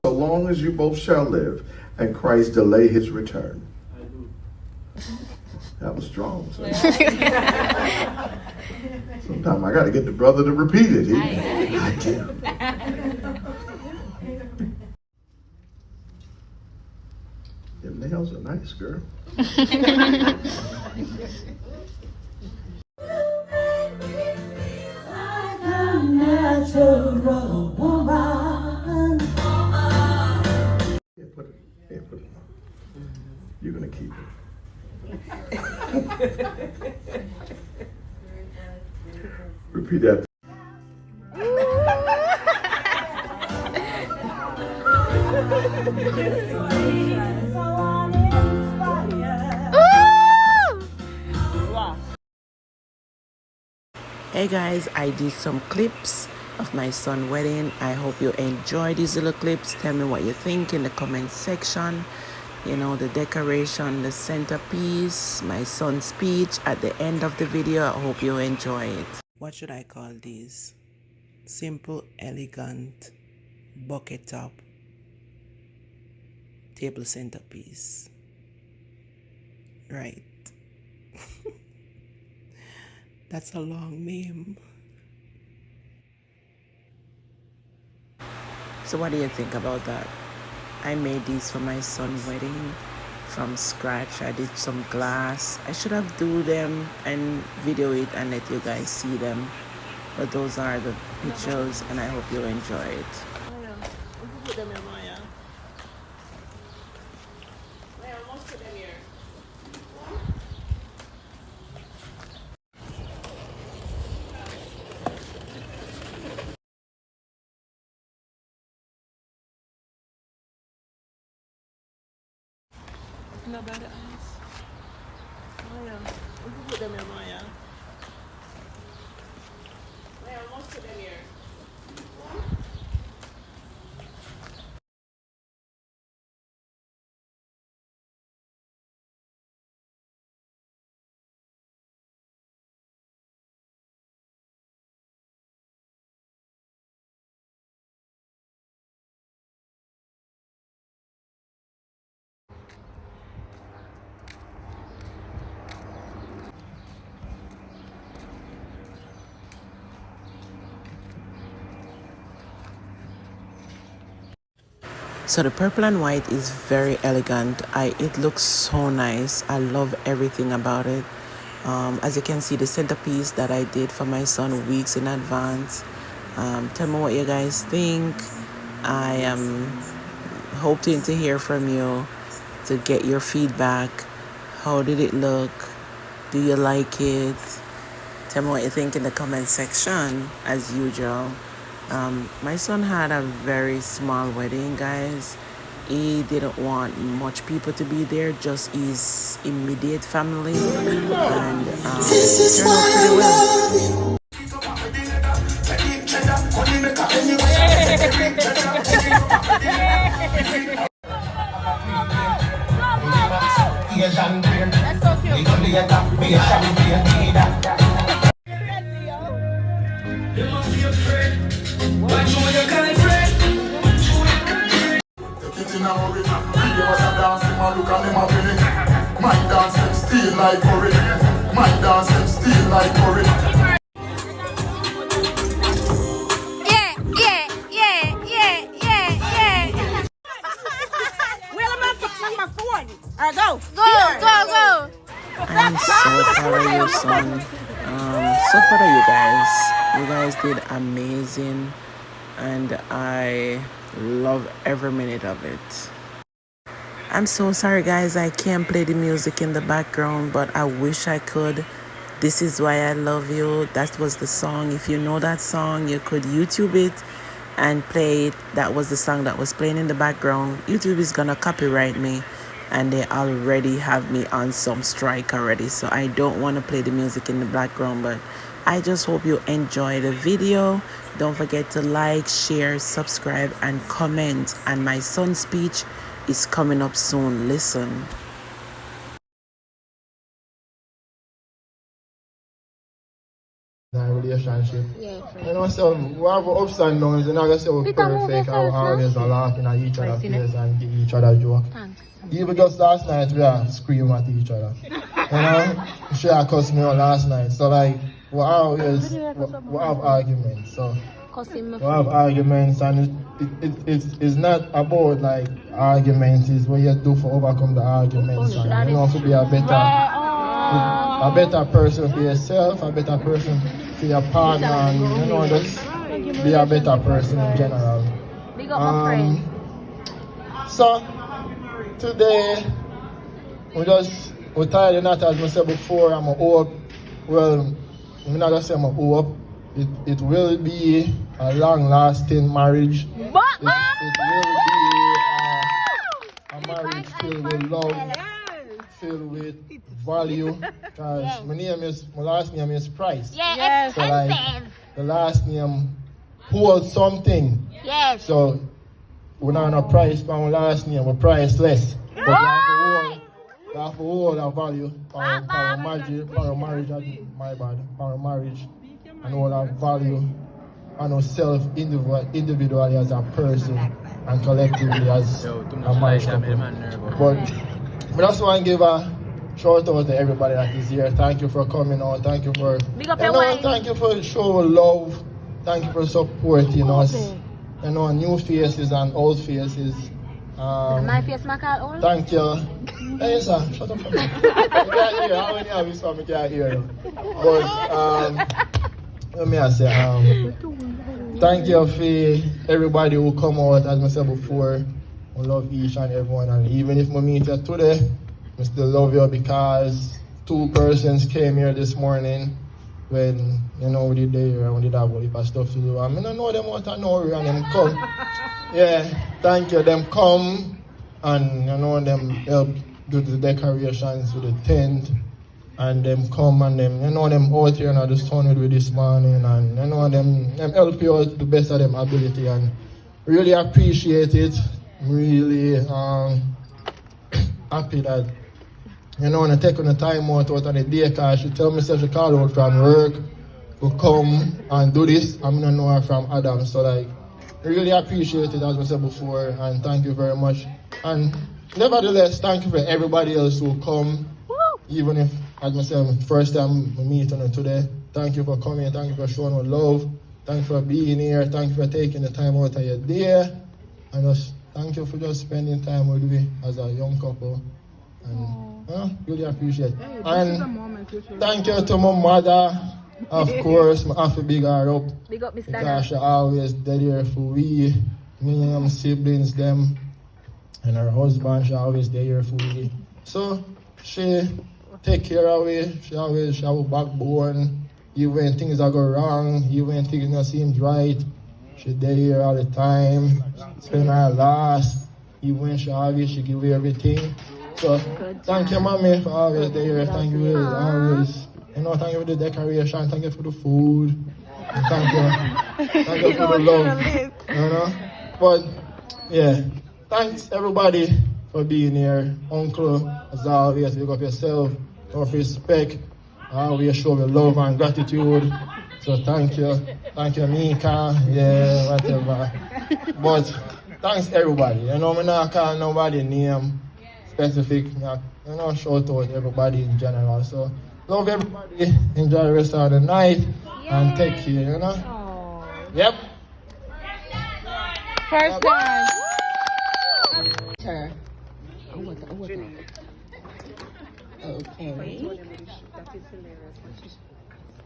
So long as you both shall live and Christ delay his return. That was strong. So. Sometimes I got to get the brother to repeat it. I do. Them nails are nice, girl. Natural woman. Here, put it. You're gonna keep it. Repeat that. Hey guys, I did some clips of my son's wedding. I hope you enjoy these little clips. Tell me what you think in the comment section. You know, the decoration, the centerpiece, my son's speech at the end of the video. I hope you enjoy it. What should I call these? Simple, elegant, bucket top, table centerpiece. Right. That's a long name. So what do you think about that? I made these for my son's wedding from scratch. I did some glass. I should have do them and video it and let you guys see them. But those are the pictures and I hope you enjoy it. No bad eyes. Oh yeah. We can put them in Maya. I almost put them here. So the purple and white is very elegant. It looks so nice. I love everything about it. As you can see, the centerpiece that I did for my son weeks in advance. Tell me what you guys think. I am hoping to hear from you, to get your feedback. How did it look? Do you like it? Tell me what you think in the comment section, as usual. My son had a very small wedding, guys. He didn't want much people to be there, just his immediate family, and this is why I love you. That's so My dance them steal like curry. My dance them steal like curry. Go. I'm so proud of you, son. So proud of you guys. You guys did amazing, and I love every minute of it. I'm so sorry, guys. I can't play the music in the background, but I wish I could. This is why I love you. That was the song. If you know that song, you could YouTube it and play it. That was the song that was playing in the background. YouTube is gonna copyright me, and they already have me on some strike already, so I don't want to play the music in the background. But I just hope you enjoy the video. Don't forget to like, share, subscribe, and comment. And my son's speech is coming up soon. Listen. in a relationship. Yeah, You know, so we have ups and downs, and I guess we're Peter, move perfect. I yourself, always are laughing at each other's face and give each other joke. Thanks. Even just last night, we are screaming at each other. You know, she had cussed me out last night. So like, we have arguments. So we have arguments, and it's not about like arguments. It's what you do for overcome the arguments, and you know, to be a better person for yourself, a better person for your partner, and you know, just be a better person in general. Big up my friend. So today we're tired enough, as I said before. I'm a hope. Well, I'm not gonna say I'm a hope. It will be a long-lasting marriage. It will be a marriage filled with love, filled with value. Because my last name is Price. Yeah, so like, the last name holds something. Yes. So we're not on a price for our last name, we're priceless. But we have to hold our value for our marriage, and all our value and ourselves individually as a person and collectively as a marriage couple. But we just want to give a shout out to everybody that is here. Thank you for coming out. Thank you for thank you for showing love. Thank you for supporting us. You know, new faces and old faces. My face, my call old? Thank you. Hey, sir, shut up. I can't hear. How many of you saw me can't hear you? But, let me say, thank you for everybody who come out, as I said before. I love each and everyone. And even if I meet you today, I still love you because 2 persons came here this morning when, you know, we did there and we did have a heap of stuff to do. I mean, I know them out of nowhere and them come. Yeah, thank you. Them come and, you know, them help do the decorations with the tent. And them come and them, you know, them out here and I just turned with this morning and, you know, them help you out to the best of them ability and really appreciate it. Really happy that, you know, when I take on the time out of the day, because she tell me she call out from work to come and do this. I'm going to know her from Adam. So, like, really appreciate it, as I said before, and thank you very much. And nevertheless, thank you for everybody else who come, even if, as I said, first time we meet on it today. Thank you for coming. Thank you for showing our love. Thank you for being here. Thank you for taking the time out of your day. And just thank you for just spending time with me as a young couple. And really appreciate it. And thank you to my mother, of course. I have to big her up. Big up, Mr. Because she always there for me and my siblings, them, and her husband, she always there for me. So she take care of me. She always have a backbone. Even when things are go wrong, even when things don't seem right, she there all the time. Spend her last. Even when she give me everything. So thank you, mommy, for always there. Thank you for always. You know, thank you for the decoration. Thank you for the food. And thank you for the love. You know, but yeah, thanks everybody for being here. Uncle, as always, pick up yourself. Of respect, we show your love and gratitude. So thank you, Mika, yeah, whatever. But thanks everybody. You know, I'm not calling nobody name specific. You know, shout out everybody in general. So love everybody. Enjoy the rest of the night and take care. You know. Yep. First time. Okay.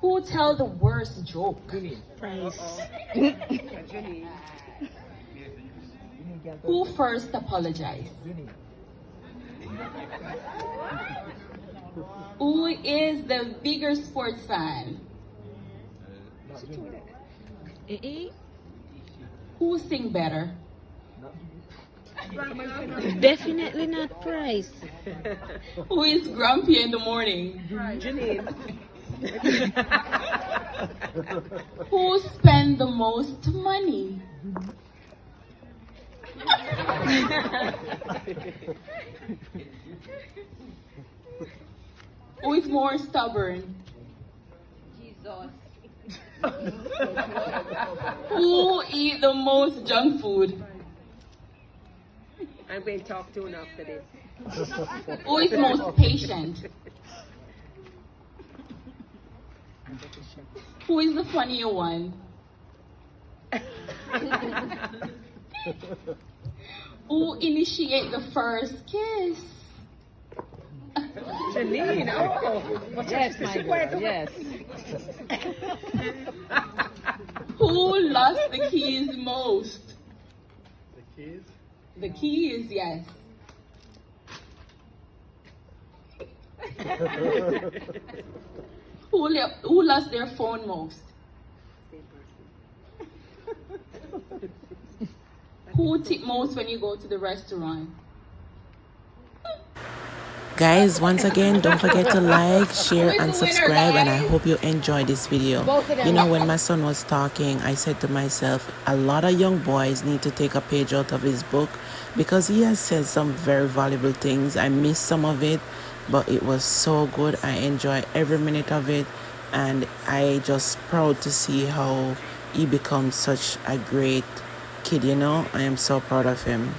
Who tell the worst joke? Price. Who first apologize? Who is the bigger sports fan? Who sing better? Definitely not Price. Who is grumpy in the morning? Who spend the most money? Who is more stubborn? Jesus. Who eat the most junk food? I'm going to talk to him after this. Who is most patient? Who is the funnier one? Who initiate the first kiss? Janine, oh. Yes, my girl, yes. Who lost the keys most? The keys? The keys, yes. Who lost their phone most? Who tip most when you go to the restaurant? Guys, once again, don't forget to like, share, and subscribe, and I hope you enjoyed this video. You know, when my son was talking, I said to myself, a lot of young boys need to take a page out of his book because he has said some very valuable things. I missed some of it, but it was so good. I enjoy every minute of it, and I just proud to see how he becomes such a great kid, you know. I am so proud of him.